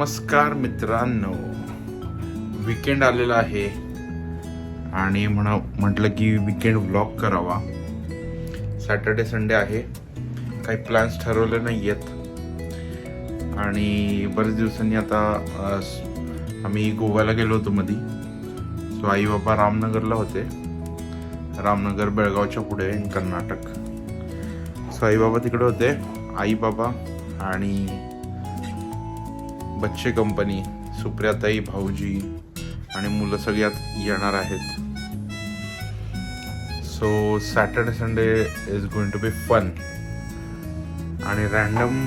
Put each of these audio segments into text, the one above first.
नमस्कार मित्रांनो, वीकेंड आलेला आहे आणि म्हटलं की वीकेंड व्लॉग करावा. सॅटर्डे संडे आहे, काही प्लॅन्स ठरवले नाही आहेत आणि बरेच दिवसांनी आता आम्ही गोव्याला गेलो होतो मधी. सो आई बाबा रामनगरला होते, रामनगर बेळगावच्या पुढे इन कर्नाटक. सो आई बाबा तिकडे होते, आई बाबा आणि बच्चे कंपनी, सुप्रियाताई, भाऊजी आणि मुलं सगळ्यात येणार आहेत. So Saturday Sunday is going to be fun आणि रॅन्डम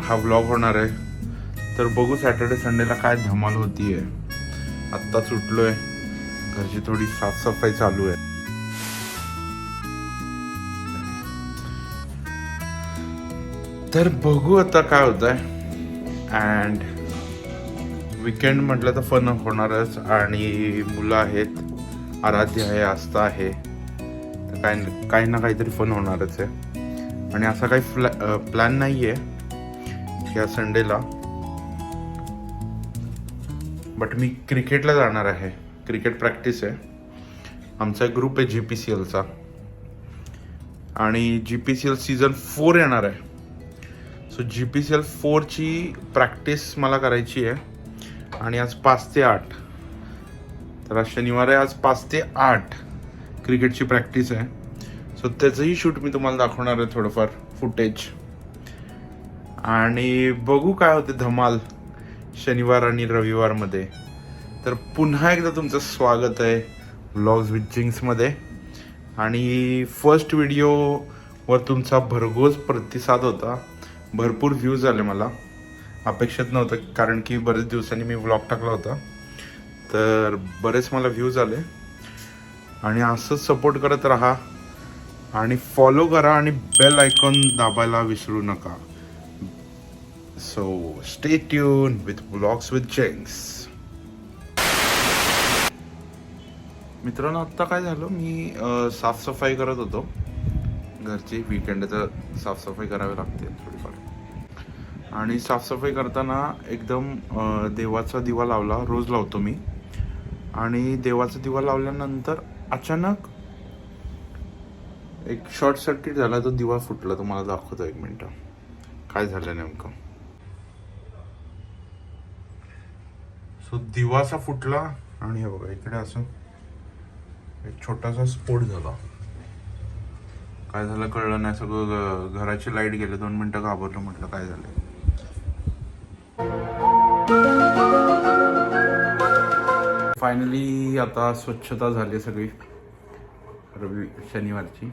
हा व्लॉग होणार आहे. तर बघू सॅटर्डे संडेला काय धमाल होतीये. आत्ताच उठलोय, घरची थोडी साफसफाई चालू आहे. तर बघू आता काय होत आहे. अँड वीकेंड म्हटलं तर फन होणारच आणि मुलं आहेत, आराध्य आहे, आस्था आहे, तर काही ना काहीतरी फन होणारच आहे. आणि असा काही प्लॅन नाही आहे या संडेला, बट मी क्रिकेटला जाणार आहे. क्रिकेट प्रॅक्टिस आहे, आमचा ग्रुप आहे GPCLचा आणि GPCL सीझन 4 येणार आहे. सो GPCL 4ची प्रॅक्टिस मला करायची आहे आणि आज 5 ते 8, तर आज शनिवार आहे, आज 5 ते 8 क्रिकेटची प्रॅक्टिस आहे. सो त्याचंही शूट मी तुम्हाला दाखवणार आहे, थोडंफार फुटेज. आणि बघू काय होते धमाल शनिवार आणि रविवारमध्ये. तर पुन्हा एकदा तुमचं स्वागत आहे व्लॉग्स विथ जिंक्समध्ये. आणि फर्स्ट व्हिडिओवर तुमचा भरघोस प्रतिसाद होता, भरपूर व्ह्यूज आले. मला अपेक्षित नव्हतं, कारण की बरेच दिवसांनी मी व्लॉग टाकला होता, तर बरेच मला व्ह्यूज आले. आणि असंच सपोर्ट करत राहा आणि फॉलो करा आणि बेल आयकॉन दाबायला विसरू नका. So stay tune with vlogs with Jinx. मित्रांनो, आत्ता काय झालं, मी साफसफाई करत होतो घरची. वीकेंडचं साफसफाई करावी लागते थोडीफार. आणि साफसफाई करताना एकदम देवाचा दिवा लावला, रोज लावतो मी. आणि देवाचा दिवा लावल्यानंतर अचानक एक शॉर्ट सर्किट झाला, तो दिवा फुटला. तुम्हाला दाखवतो, 1 मिनिट काय झालं नेमकं. सो दिवाचा फुटला आणि हे बघा, इकडे असं एक छोटासा स्फोट झाला. काय झालं कळलं नाही, सगळं घराची लाईट गेले. 2 मिनिटं घाबरलो, म्हटलं काय झालं. फायनली आता स्वच्छता झाली सगळी शनिवारची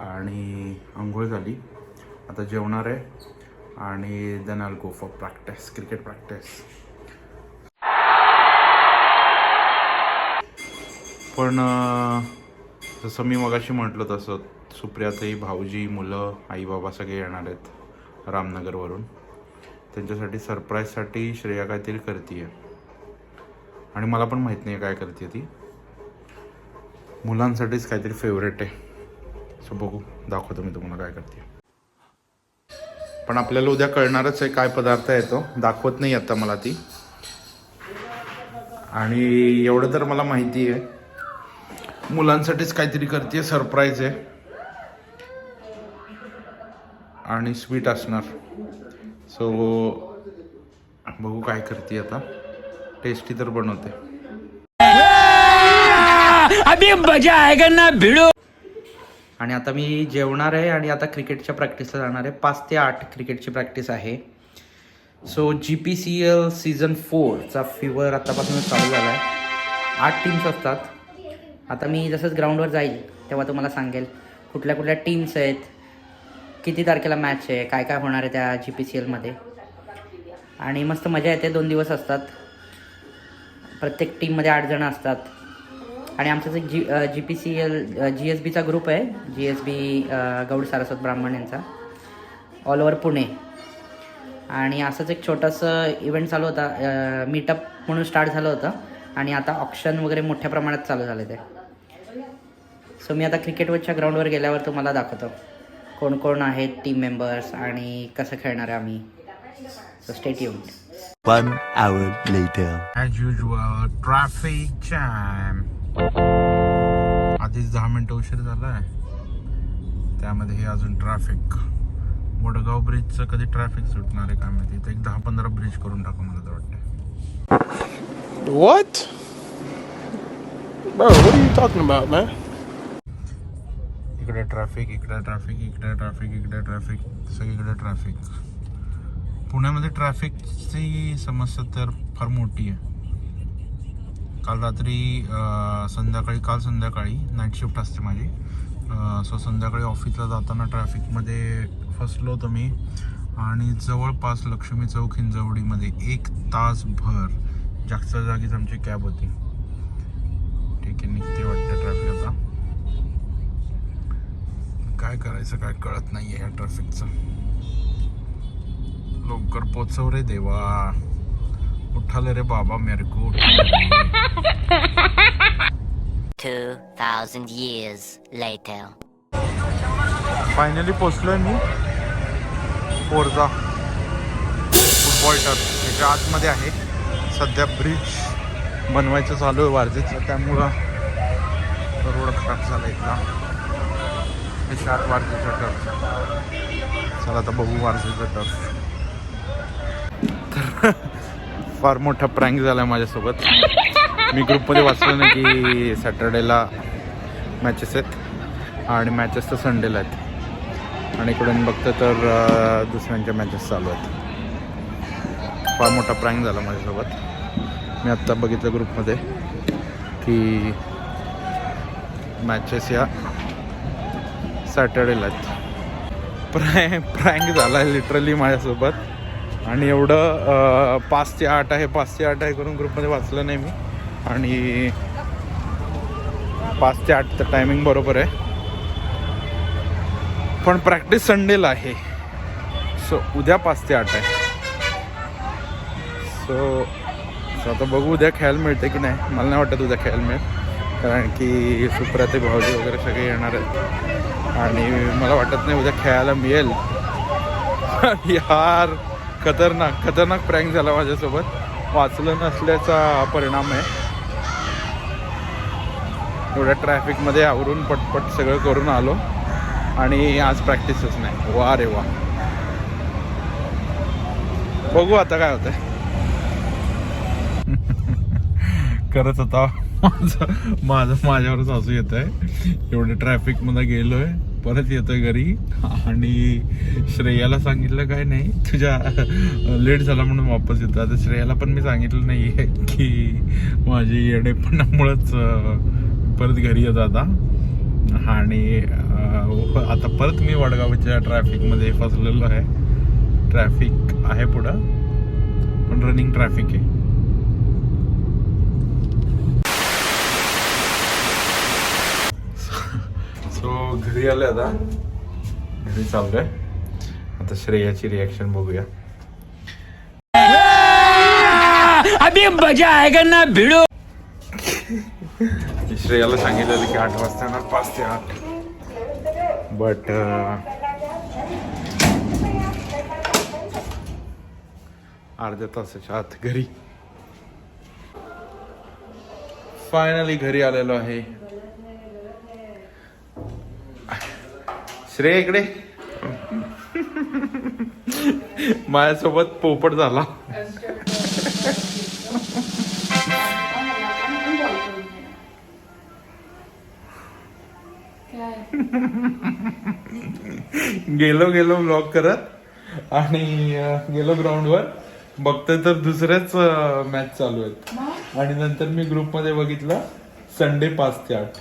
आणि आंघोळ झाली. आता जेवणार आहे आणि then I will go for practice, cricket practice. पण जसं मी मगाशी म्हटलं तसं सुप्रियाताई, भाऊजी, मुलं, आई बाबा सगळे येणार आहेत रामनगरवरून. त्यांच्यासाठी सरप्राईजसाठी श्रेया काहीतरी करते आणि मला पण माहीत नाही काय करते ती. मुलांसाठीच काहीतरी फेवरेट आहे. सो बघू, दाखवतो मी तुम्हाला काय करते. पण आपल्याला उद्या कळणारच आहे काय पदार्थ आहे तो. दाखवत नाही आता मला ती. आणि एवढं तर मला माहिती आहे, मुलांसाठीच काहीतरी करते, सरप्राईज आहे आणि स्वीट असणार. सो बघू काय करते आता. टेस्टी तर बनवते. अभी मजा आएगा ना भिडो. आणि आता मी जेवणार आहे आणि आता क्रिकेटच्या प्रॅक्टिसला जाणार आहे. 5 ते 8 क्रिकेटची प्रॅक्टिस आहे. सो GPCL सीझन 4चा फीवर आतापासूनच चालू झाला आहे. 8 टीम्स असतात. आता मी जसंच ग्राउंडवर जाईल तेव्हा तुम्हाला सांगेल कुठल्या कुठल्या टीम्स आहेत, किती तारखेला मॅच आहे, काय काय होणार आहे त्या GPCLमध्ये. आणि मस्त मजा येते. 2 दिवस असतात. प्रत्येक टीममध्ये 8 जण असतात. आणि आमचाच एक GPCL GSBचा ग्रुप आहे, GSB गौड सारस्वत ब्राह्मण यांचा, ऑल ओव्हर पुणे. आणि असंच एक छोटंसं इव्हेंट चालू होता, मीटअप म्हणून स्टार्ट झालं होतं आणि आता ऑक्शन वगैरे मोठ्या प्रमाणात चालू झालं ते. सो मी आता क्रिकेटवरच्या ग्राउंडवर गेल्यावर तुम्हाला दाखवतो कोण कोण आहेत टीम मेंबर्स आणि कसं खेळणार आहे आम्ही. So stay tuned. 1 hour later. As usual, traffic jam. आधीच 10 मिनिटं उशीर झालाय, त्यामध्ये हे अजून ट्रॅफिक. वडगाव ब्रिजचं कधी ट्रॅफिक सुटणार आहे काय माहिती. इथे एक 10-15 ब्रिज करून टाकू मला तर वाटतं. What? Bro, what are you talking about, man? इकडे ट्रॅफिक, इकडे ट्रॅफिक, इकडे ट्रॅफिक, इकडे ट्रॅफिक, सगळीकडे ट्रॅफिक. पुण्यामध्ये ट्रॅफिकची समस्या तर फार मोठी आहे. काल रात्री काल संध्याकाळी नाईट शिफ्ट असते माझी. सो संध्याकाळी ऑफिसला जाताना ट्रॅफिकमध्ये फसलो होतो मी. आणि जवळपास लक्ष्मी चौक हिंजवडीमध्ये 1 तासभर जागच्या जागीच आमची कॅब होती. ठीक आहे, निघते वाटतं ट्रॅफिक आता. काय करायचं काय कळत नाही आहे या ट्रॅफिकचं. लवकर पोचव रे देवा, उठाले रे बाबा मेरे को. 2000 years later. फायनली पोचलोय मी पोरजा फुटबॉल टर्फ. त्याच्या आतमध्ये आहे. सध्या ब्रिज बनवायचं चालू आहे वारजेचं, त्यामुळं रोड खराब झाला इथला. हे शार्ट वारजेचं टर्फ. चला आता बघू वारजेचं टर्फ. तर फार मोठा प्रँक झाला आहे माझ्यासोबत. मी ग्रुपमध्ये वाचलं नाही की सॅटर्डेला मॅचेस आहेत आणि मॅचेस तर संडेला आहेत. आणि इकडून बघतं तर दुसऱ्यांच्या मॅचेस चालू आहेत. फार मोठा प्रँक झाला माझ्यासोबत. मी आत्ता बघितलं ग्रुपमध्ये की मॅचेस या सॅटर्डेला आहेत. प्रँक झाला आहे लिटरली माझ्यासोबत. आणि एवढं 5 ते 8 आहे, 5 ते 8 आहे करून ग्रुपमध्ये वाचलं नाही मी. आणि 5 ते 8 तर टायमिंग बरोबर आहे, पण प्रॅक्टिस संडेला आहे. सो उद्या 5 ते 8 आहे. सो आता बघू उद्या खेळायला मिळते की नाही. मला नाही वाटत उद्या खेळायला मिळेल, कारण की सुप्राते भाऊजी वगैरे सगळे येणार आहेत. आणि मला वाटत नाही उद्या खेळायला मिळेल. यार खतरनाक प्रँक झाला माझ्यासोबत. वाचलं नसल्याचा परिणाम आहे. एवढ्या ट्रॅफिकमध्ये आवरून पटपट सगळं करून आलो आणि आज प्रॅक्टिसच नाही. वा रे वा. बघू आता काय होतंय. खरंच आता माझ्यावरच हसू येत आहे. एवढे ट्रॅफिकमध्ये गेलोय, परत येतोय घरी आणि श्रेयाला सांगितलं काय नाही, तुझ्या लेट झाला म्हणून वापस येतो. आता श्रेयाला पण मी सांगितलं नाही आहे की माझी येडेपणामुळंच परत घरी येत आता. आणि आता परत मी वडगावच्या ट्रॅफिकमध्ये फसलेलो आहे. ट्रॅफिक आहे पुढं, पण रनिंग ट्रॅफिक आहे. सो घरी आले, आता घरी चाललोय. आता श्रेयाची रिॲक्शन बघूया. अभी मजा आएगा ना भिडो. श्रेयाला सांगितलं की 8 वाजता येणार, 5 ते 8. बट अर्ध्या तासाच्या आत घरी. फायनली घरी आलेलो आहे. श्रेय इकडे. माझ्यासोबत पोपट झाला. गेलो ब्लॉग करत आणि गेलो ग्राउंडवर. बघतोय तर दुसऱ्याच मॅच चालू आहेत. आणि नंतर मी ग्रुपमध्ये बघितलं संडे 5 ते 8.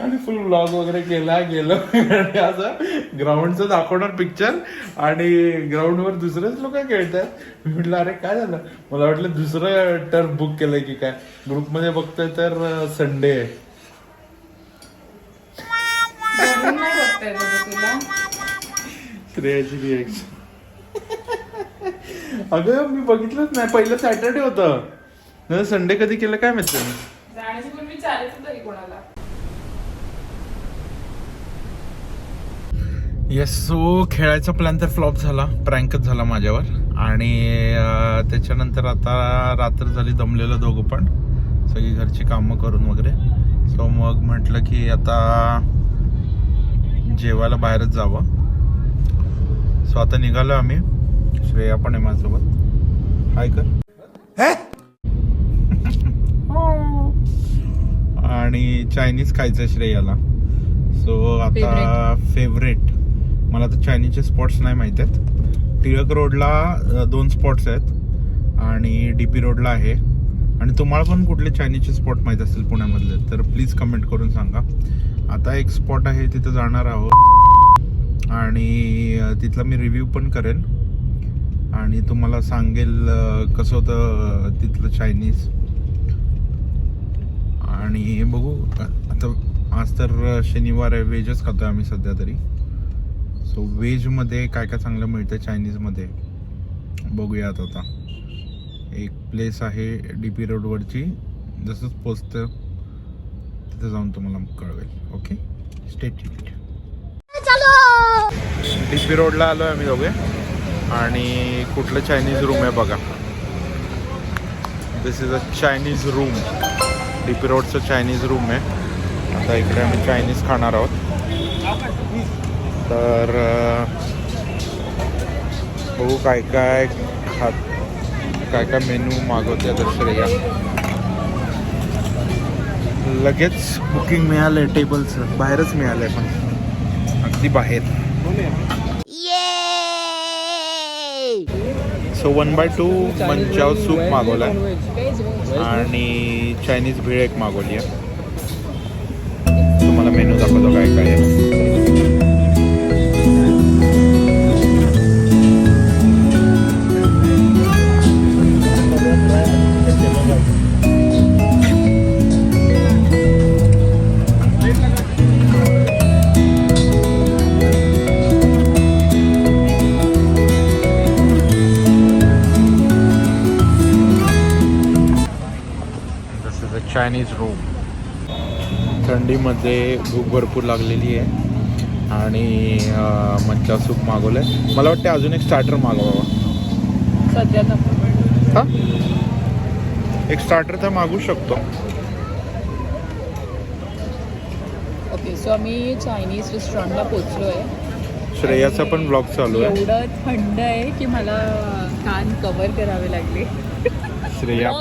आणि फुल व्लॉग वगैरे केला. गेलो असं ग्राउंडचं दाखवणार पिक्चर आणि ग्राउंडवर दुसरेच लोक खेळतात. मी म्हटलं अरे काय झालं. मला वाटलं दुसरं टर्फ बुक केलंय की काय. ग्रुपमध्ये बघतोय तर संडे आहे. श्रेयाची रिएक्शन. अगं मी बघितलंच नाही. पहिलं सॅटर्डे होतं, संडे कधी केलं काय माहिती. येस. सो खेळायचा प्लॅन तर फ्लॉप झाला, प्रँकच झाला माझ्यावर. आणि त्याच्यानंतर आता रात्र झाली, दमलेलं दोघं पण, सगळी घरची कामं करून वगैरे. सो मग म्हटलं की आता जेवायला बाहेरच जावं. सो आता निघालो आम्ही. श्रेया पण आहे माझ्यासोबत. हाय कर. आणि चायनीज खायचं श्रेयाला. सो आता फेवरेट, मला तर चायनीजचे स्पॉट्स नाही माहित आहेत. टिळक रोडला 2 स्पॉट्स आहेत आणि DP रोडला आहे. आणि तुम्हाला पण कुठले चायनीजचे स्पॉट माहीत असतील पुण्यामधले तर प्लीज कमेंट करून सांगा. आता एक स्पॉट आहे तिथं जाणार आहोत आणि तिथला मी रिव्ह्यू पण करेन आणि तुम्हाला सांगेल कसं होतं तिथलं चायनीज. आणि बघू आता, आज तर शनिवार आहे, व्हेजच खातो आम्ही सध्या तरी. सो व्हेजमध्ये काय काय चांगलं मिळतं चायनीजमध्ये बघूयात. आता एक प्लेस आहे DP रोडवरची, जसंच पोचतं तिथं जाऊन तुम्हाला कळवेल. Okay, stay tuned. DP रोडला आलो आहे आम्ही दोघे. आणि कुठलं चायनीज रूम आहे बघा. This is a Chinese room. DP रोडचं चायनीज रूम आहे. आता इकडे आम्ही चायनीज खाणार आहोत. तर बघू काय काय मेनू मागवते तर श्रेया. लगेच बुकिंग मिळालं आहे टेबलचं, बाहेरच मिळालं आहे पण अगदी बाहेर. सो 1/2 मंचाव सूप मागवला आहे आणि चायनीज भेळ एक मागवली आहे. तुम्हाला मेनू दाखवतो काय काय आहे. Chinese room. थंडीमध्ये भूक भरपूर लागलेली आहे आणि मंचा सूप मागवलं आहे. मला वाटतं अजून एक स्टार्टर मागवावा सध्या. हां, एक स्टार्टर तर मागू शकतो. ओके, सो आम्ही चायनीज रेस्टॉरंटला पोचलो आहे. श्रेयाचा पण ब्लॉग चालू आहे. एवढं थंड आहे की मला कान कव्हर करावे लागले. श्रेया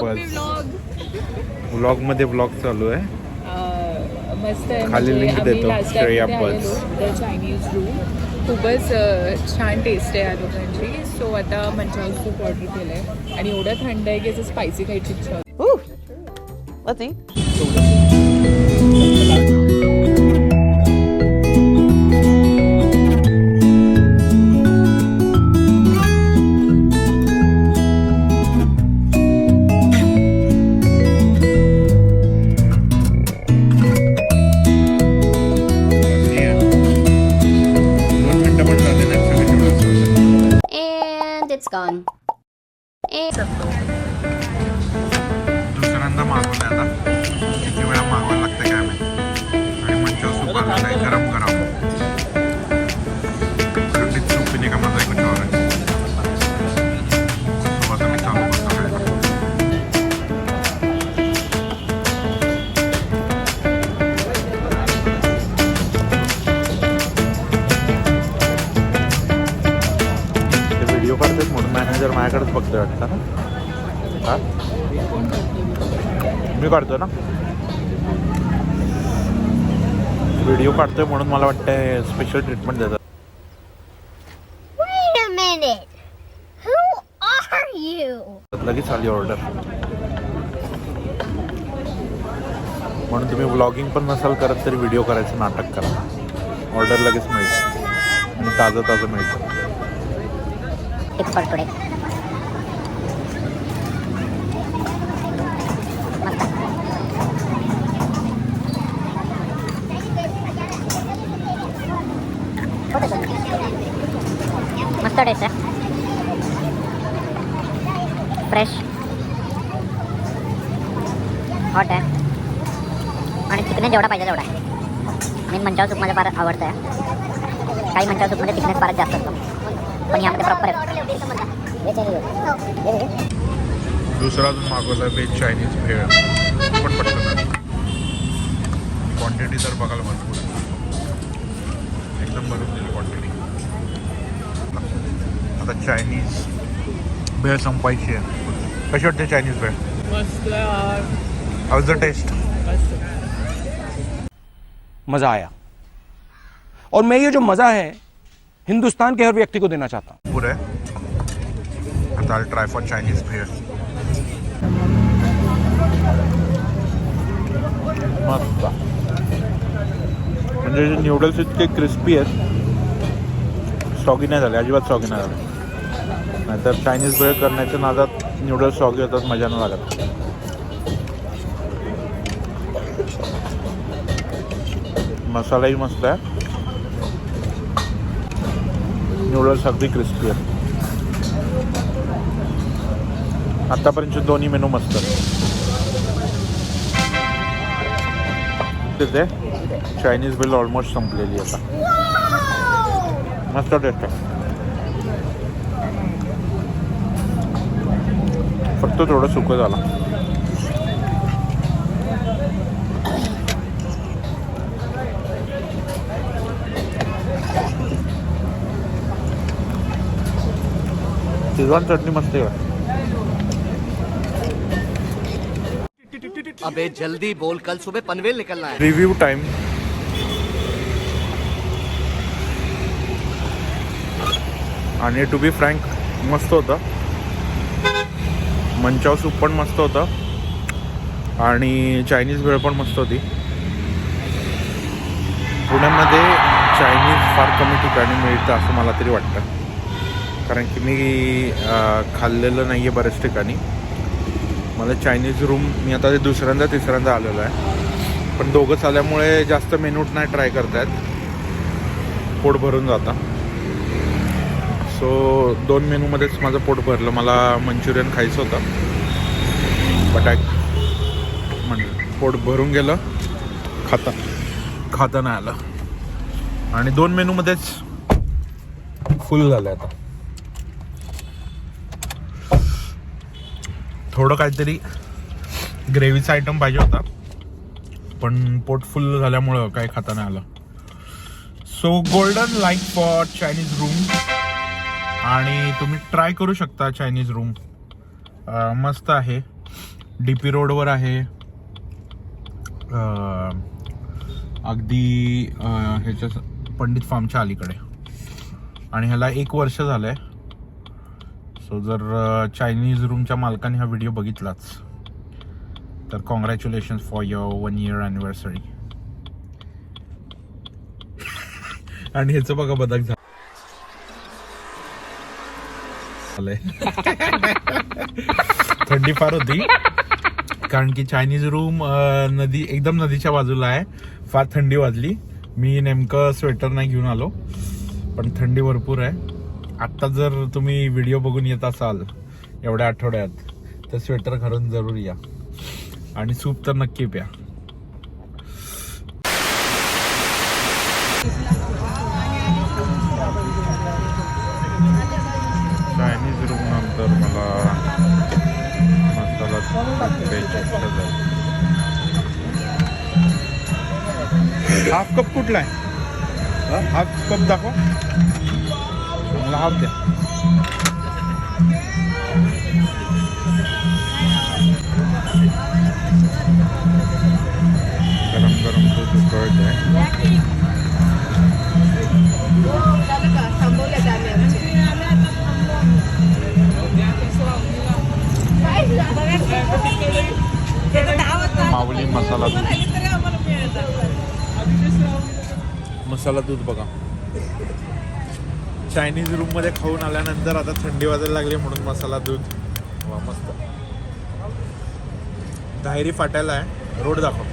ब्लॉग मध्ये ब्लॉग चालू आहे. मस्त आहे. खाली म्हणजे link आम्ही देतो, last time श्रेया तिथे आलेलो, बस. The Chinese room. खूपच छान टेस्ट आहे या लोकांची. सो आता मंचाव सूप ऑर्डर केलं आहे आणि एवढं थंड आहे की असं स्पायसी खायची इच्छा होती. And it's gone. दुसऱ्यांदा मागवलं आता, किती वेळा मागवायला लागतं काय माहिती. आणि मंचाव सूप आलेलं आहे गरम गरम. थंडीत सूप पिणे का मजा आहे कुछ और है. तो आता मी चालू करतो खायला. व्हिडिओ काढतात म्हणून मॅनेजर माझ्याकडेच बघतोय वाटतं ना. हां, मी काढतो ना व्हिडिओ काढतोय म्हणून मला वाटतं स्पेशल ट्रीटमेंट देतात. Wait a minute. Who are you? लगेच आली ऑर्डर. म्हणून तुम्ही व्लॉगिंग पण नसाल करत तरी व्हिडिओ करायचं नाटक करा. ऑर्डर लगेच मिळते आणि ताजं ताजं मिळतं. It's for today. मस्त टेस्ट आहे. फ्रेश, हॉट आहे आणि चिकन जेवढा पाहिजे तेवढा आहे. मी मंचाव सूप मला फार आवडतं आहे. काही मंचाव सूपमध्ये थिकनेस फारच जास्त असतो पण यामध्ये प्रॉपर आहे. दुसरा अजून मागवला व्हेज चायनीज भेळ पण पटकन क्वांटिटी तर बघायला भरपूर आहे. एकदम भरून दिली क्वांटिटी. आता चायनीज भेळ संपायची आहे. कशी वाटते चायनीज भेळ? मस्त. हाउ इज द टेस्ट? मज़ा आया और मैं ये जो मज़ा है हिंदुस्तान के हर व्यक्ति को देना चाहता हूँ. पूरे आता I'll try for चायनीज भेळ. मस्त. म्हणजे न्यूडल्स इतके क्रिस्पी आहेत, सॉगी नाही झाले, अजिबात सॉगी नाही झाले. नाहीतर चायनीज भेळ करण्याच्या नादात न्यूडल्स सॉगी होतात, मजा नाही लागत. मसालाही मस्त आहे, न्यूडल्स अगदी क्रिस्पी आहेत. आतापर्यंतचे दोन्ही मेनू मस्त आहेत. तिथे चायनीज भेळ ऑलमोस्ट संपलेली आता. मस्त टेस्ट आहे, फक्त थोडं सुकं झालं. शेजवान चटणी मस्त आहे. अबे जल्दी बोल, कल सुबह पनवेल निकलना है. Review time. आणि टू बी फ्रँक मस्त होतं. मंचाव सूप पण मस्त होतं आणि चायनीज भेळ पण मस्त होती. पुण्यामध्ये चायनीज फार कमी ठिकाणी मिळतं असं मला तरी वाटतं, कारण की मी खाल्लेलं नाही आहे बऱ्याच ठिकाणी. मला चायनीज रूम, मी आता ते दुसऱ्यांदा तिसऱ्यांदा आलेलो आहे, पण दोघंच आल्यामुळे जास्त मेनू नाही ट्राय करतायत, पोट भरून जातं. सो 2 मेनूमध्येच माझं पोट भरलं. मला मंचुरियन खायचं होतं, बट पोट भरून गेलं, खाता नाही आलं. आणि 2 मेनूमध्येच फुल झालं. आता थोडं काहीतरी ग्रेव्हीचा आयटम पाहिजे होता, पण पोट फुल झाल्यामुळं काही खाता नाही आलं. So golden like for Chinese room. आणि तुम्ही ट्राय करू शकता चायनीज रूम, मस्त आहे. DP रोडवर आहे, अगदी ह्याच्या पंडित फार्मच्या अलीकडे. आणि ह्याला 1 वर्ष झालं आहे. सो जर चायनीज रूमच्या मालकाने हा व्हिडिओ बघितलाच तर congratulations for your 1 year anniversary. आणि ह्याचं बघा बदक झालंय. थंडी फार होती, कारण की चायनीज रूम नदी एकदम नदीच्या बाजूला आहे. फार थंडी वाजली. मी नेमकं स्वेटर नाही घेऊन आलो, पण थंडी भरपूर आहे. आत्ता जर तुम्ही व्हिडिओ बघून येत असाल एवढ्या आठवड्यात तर स्वेटर घालून जरूर या आणि सूप तर नक्की प्या. चायनीज रूम नंतर मला मसाला प्यायची इच्छा झाली. हाफ कप कुठला आहे? हाफ कप दाखव मला. हाफ द्या. गरम गरम दूध उकळत आहे. माऊली मसाला दूध. मसाला दूध बघा. चायनीज रूम मध्ये खाऊन आल्यानंतर आता थंडी वाजायला लागली म्हणून मसाला दूध. वा मस्त. धायरी फाट्याला आहे. रोड दाखव.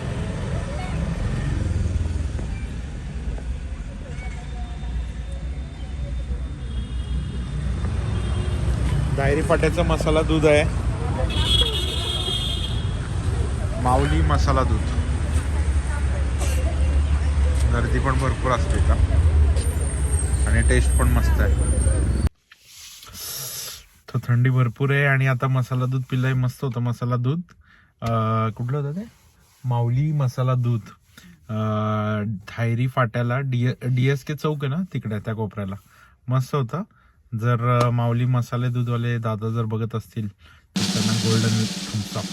धायरी फाट्याचा मसाला दूध आहे. माऊली मसाला दूध. गर्दी पण भरपूर असते का. आणि टेस्ट पण मस्त आहे. तर थंडी भरपूर आहे आणि आता मसाला दूध पिलंय. मस्त होतं मसाला दूध. कुठलं होतं ते? माऊली मसाला दूध. धायरी फाट्याला DSK चौक आहे ना तिकडे त्या कोपऱ्याला. मस्त होतं. जर माऊली मसाले दूधवाले दादा जर बघत असतील तर त्यांना गोल्डन थम्स अप.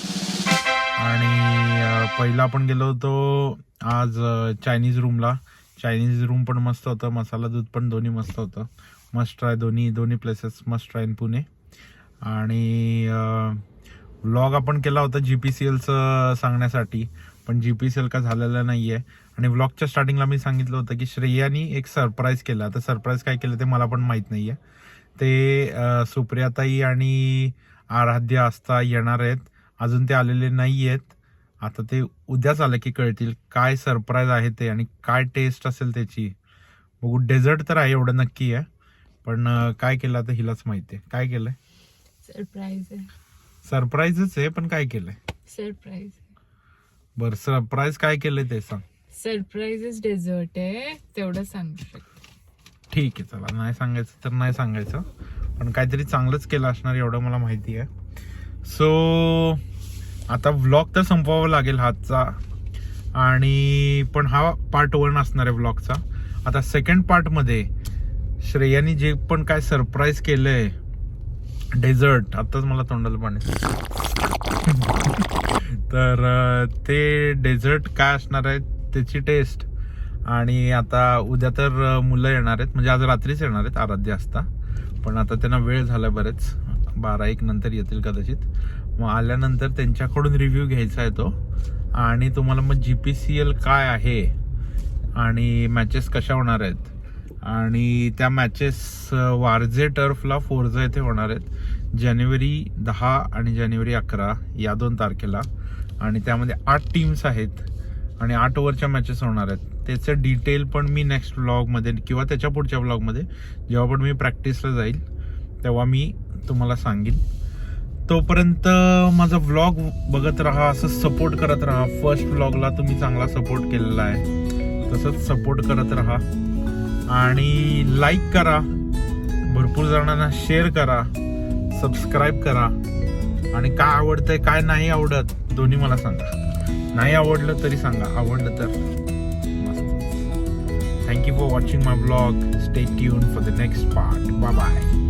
आणि पहिला आपण गेलो होतो आज चायनीज रूमला. चायनीज रूम पण मस्त होतं. मसाला दूध पण दोन्ही मस्त होतं. मस्ट ट्राय दोन्ही places must try in Pune. आणि व्लॉग आपण केला होता GPCLचं सांगण्यासाठी, पण GPCL का झालेलं नाही आहे. आणि व्लॉगच्या स्टार्टिंगला मी सांगितलं होतं की श्रेयानी एक सरप्राईज केला. तर सरप्राईज काय केलं ते मला पण माहीत नाही आहे. ते सुप्रियाताई आणि आराध्या आस्था येणार आहेत. अजून ते आलेले नाही आहेत. आता ते उद्याच आलं की कळतील काय सरप्राईज आहे ते आणि काय टेस्ट असेल त्याची. बघू. डेझर्ट तर आहे एवढं नक्की आहे, पण काय केलं आता हिलाच माहिती आहे. काय केलंय? सरप्राईज आहे. सरप्राईजच आहे, पण काय केलंय? सरप्राईज. बरं, सरप्राईज काय केलंय ते सांग. सरप्राईजच डेझर्ट आहे तेवढं सांगू शकते. ठीक आहे, चला. नाही सांगायचं तर नाही सांगायचं, पण काहीतरी चांगलंच केलं असणार एवढं मला माहिती आहे. सो आता व्लॉग तर संपवावा लागेल हातचा. आणि पण हा पार्ट 1 असणार आहे व्लॉगचा. आता सेकंड पार्टमध्ये श्रेयानी जे पण काय सरप्राईज केलंय डेझर्ट, आताच मला तोंडाला पाणी. तर ते डेझर्ट काय असणार आहे त्याची टेस्ट. आणि आता उद्या तर मुलं येणार आहेत, म्हणजे आज रात्रीच येणार आहेत आराध्य असता. पण आता त्यांना वेळ झाला बरेच, 12-1 नंतर येतील कदाचित. मग आल्यानंतर त्यांच्याकडून रिव्ह्यू घ्यायचा आहे तो. आणि तुम्हाला मग GPCL काय आहे आणि मॅचेस कशा होणार आहेत. आणि त्या मॅचेस वारजे टर्फला फोर्जा येथे होणार आहेत जानेवारी 10 आणि जानेवारी 11 या 2 तारखेला. आणि त्यामध्ये 8 टीम्स आहेत आणि 8 ओव्हरच्या मॅचेस होणार आहेत. त्याचं डिटेल पण मी नेक्स्ट व्लॉगमध्ये किंवा त्याच्या पुढच्या व्लॉगमध्ये जेव्हा पण मी प्रॅक्टिसला जाईल तेव्हा मी तुम्हाला सांगेन. तोपर्यंत माझा व्लॉग बघत राहा, असं सपोर्ट करत राहा. फर्स्ट व्लॉगला तुम्ही चांगला सपोर्ट केलेला आहे, तसंच सपोर्ट करत राहा. आणि लाईक करा, भरपूर जणांना शेअर करा, सबस्क्राईब करा. आणि काय आवडतंय काय नाही आवडत दोन्ही मला सांगा. नाही आवडलं तरी सांगा, आवडलं तर मस्त. Thank you for watching my vlog. Stay tune for the next part. Bye bye.